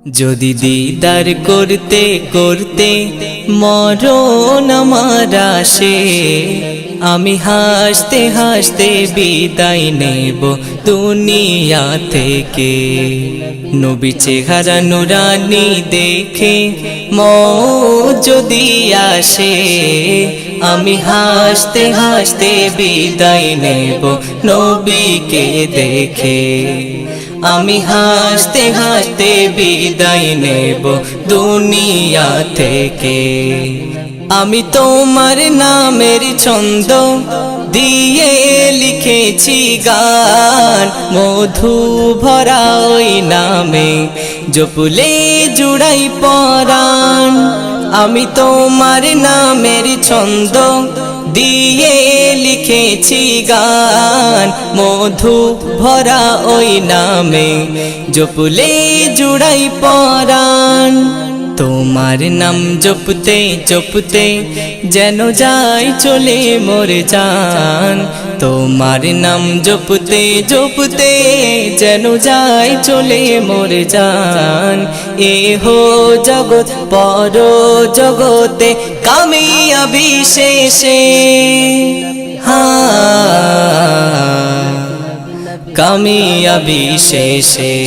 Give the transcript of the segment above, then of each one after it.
যদি দিদার করতে করতে মরণ আমার আসে, আমি হাসতে হাসতে বিদায় নেব দুনিয়া থেকে। নবী চেহারা নুরানি দেখে মওত যদি আসে, আমি হাসতে হাসতে বিদায় নেব নবীকে দেখে। আমি হাসতে হাসতে বিদায় নেব দুনিয়া থেকে। আমি তোমার নামের ছন্দ দিয়ে লিখেছি গান, মধু ভরা ওই নামে জপলে জুড়াই পরাণ। আমি তোমার নামের ছন্দ দিয়ে লিখেছি গান, মধু ভরা ওই নামে জপলে জুড়াই পরাণ। তোমার নাম জপতে জপতে যেন যাই চলে মোর জান, তোমার নাম জপতে জপতে যেন যাই চলে মোর জান। এহো জগৎ পর জগতে কামিয়াবি শেষে, কামিয়াবি শেষে।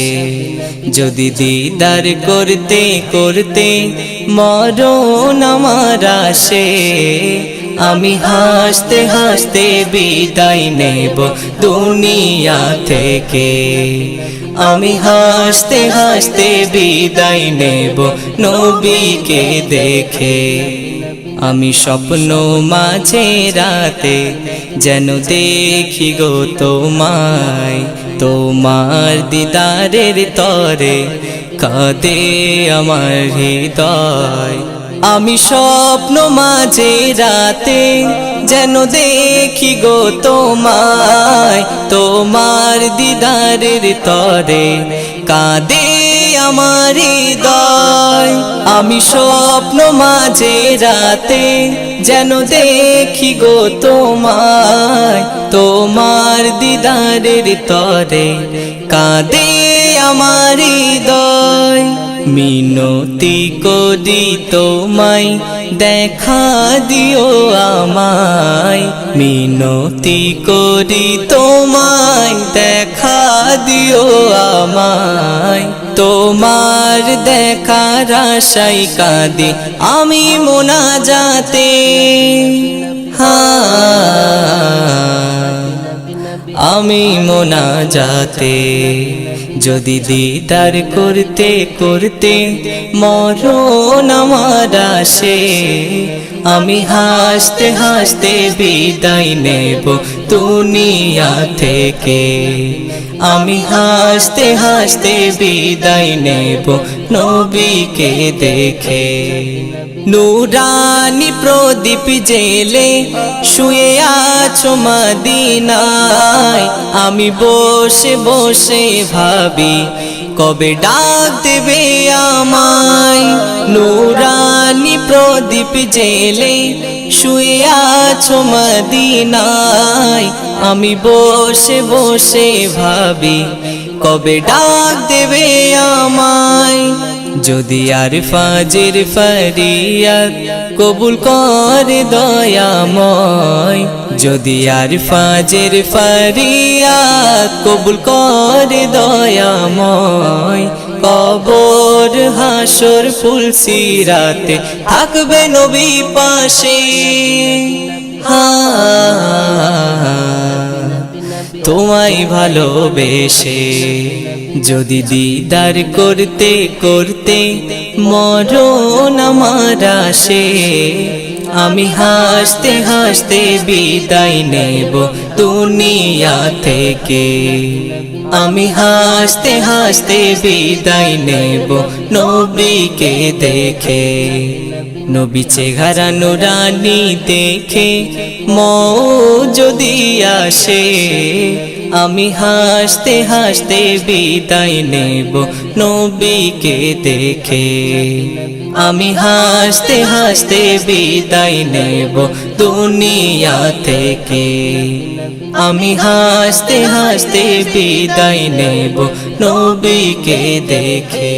যদি দিদার করতে করতে মরণ আমার আসে, আমি হাসতে হাসতে বিদায় নেব দুনিয়া থেকে। আমি হাসতে হাসতে বিদায় নেব নবীকে দেখে। আমি স্বপ্ন মাঝে রাতে যেন দেখি গো তোমায়, তোমার দিদারের তরে কাঁদে আমার হৃদয়। আমি স্বপ্ন মাঝে রাতে যেন দেখি গো তোমায়, তোমার দিদারের তরে কাঁদে আমার হৃদয়। আমি স্বপ্ন মাঝে রাতে যেন দেখি গো তোমায়, তোমার দিদারের তরে কাঁদে আমার হৃদয়। মিনতি করি তোমায় দেখা দিও আমায়, মিনতি করি তোমায় দেখা দিও আমায়। তোমার দেখার আশায় কাঁদি আমি মোনাজাতে, আমি মোনাজাতে। যদি দিদার করতে করতে মরণ আমার আসে, আমি হাসতে হাসতে বিদায় নেব দুনিয়া থেকে। আমি হাসতে হাসতে বিদায় নেব নবীকে দেখে। নুরানি প্রদীপ জেলে শুয়ে আছো মদিনায়, আমি বসে বসে ভাবি কবে ডাক দেবে আমায়। নুরানি প্রদীপ জেলে শুয়ে আছো মদিনায়, আমি বসে বসে ভাবি কবে ডাক দেবে আমায়। যদি আর ফাজির ফরিয়াদ কবুল করে দয়াময়, যদি আর ফাজির ফরিয়াদ কবুল করে দয়াময়। কবর হাসর ফুলসিরাতে থাকবে নবী পাশে, তোমায় ভালোবেসে। যদি দিদার করতে করতে মরণ আমার আসে, আমি হাসতে হাসতে বিদায় নেব দুনিয়া থেকে। আমি হাসতে হাসতে বিদায় নেব নবীকে দেখে। নবী চেহারা নুরানি দেখে মওত যদি আসে, আমি হাসতে হাসতে বিদায় নেব নবীকে দেখে। আমি হাসতে হাসতে বিদায় নেব দুনিয়া থেকে। আমি হাসতে হাসতে বিদায় নেব নবীকে দেখে।